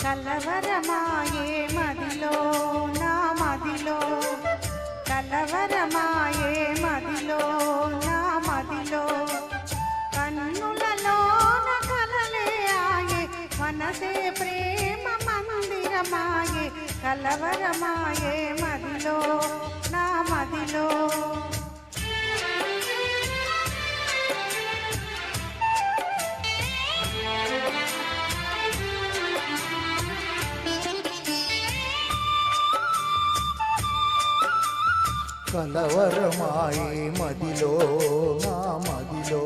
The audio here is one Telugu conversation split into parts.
కలవరమాయే మదిలో నా మదిలో కలవరమాయే మదిలో నా మదిలో కన్నులలోన కలలే ఆయే మనసే ప్రేమ మందిరమాయే కలవరమాయే మదిలో నా మదిలో కలవరమాయే మదిలో నా మదిలో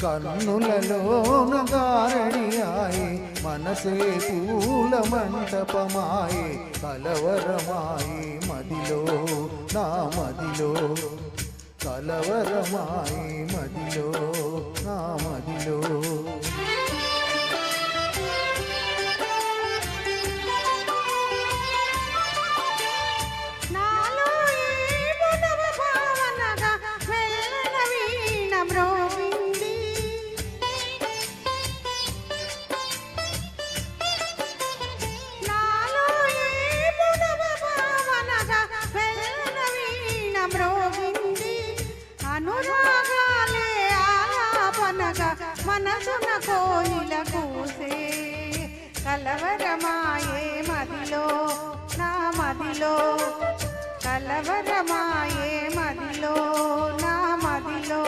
కన్నులలోన గారడియాయే మనసే పూల మంటపమాయే కలవరమాయే మదిలో నా మదిలో కలవరమాయే మదిలో నా మదిలో అనురాగాలే ఆలాపనగా మనసున కోయిల కూసే కలవరమాయే మదిలో నా మదిలో కలవరమాయే మదిలో నా మదిలో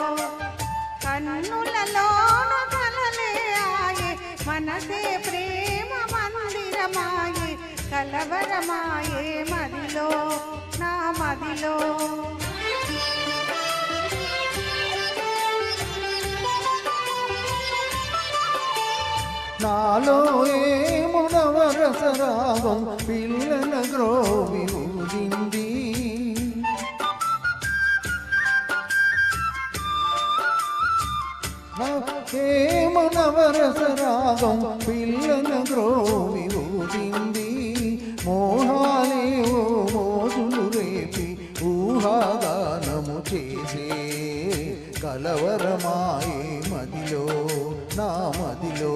కన్నులలోన కలలే ఆయే మనసే ప్రేమ మందిరమాయే కలవరమాయే మదిలో నా మదిలో నాలో ఏమో నవరసరాగం పిల్లల గ్రోవి ఊదింది ఏమో నవరసరాగం పిల్లల గ్రోవి ఊదింది మోహాలేవో మోజులు రేపి ఊహాగానము చేసే కలవరమాయే మదిలో నా మదిలో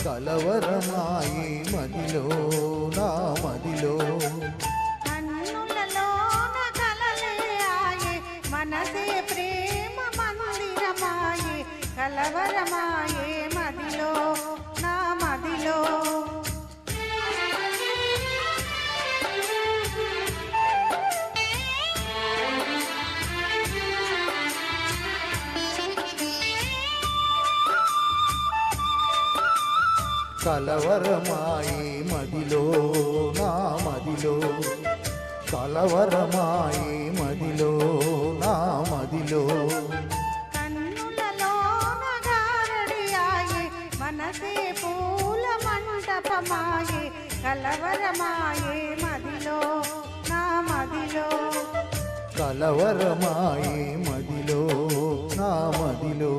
కలవరమాయే మదిలో నా మదిలో కన్నులలోన కలలే ఆయే మనసే ప్రేమ మందిరమాయే కలవరమాయే మదిలో నా మదిలో కలవరమాయే మదిలో నా మదిలో కలవరమాయే మదిలో నా మదిలో కన్నులలోన గారడియాయే మనసే పూల మంటపమాయే కలవరమాయే మదిలో నా మదిలో కలవరమాయే మదిలో నా మదిలో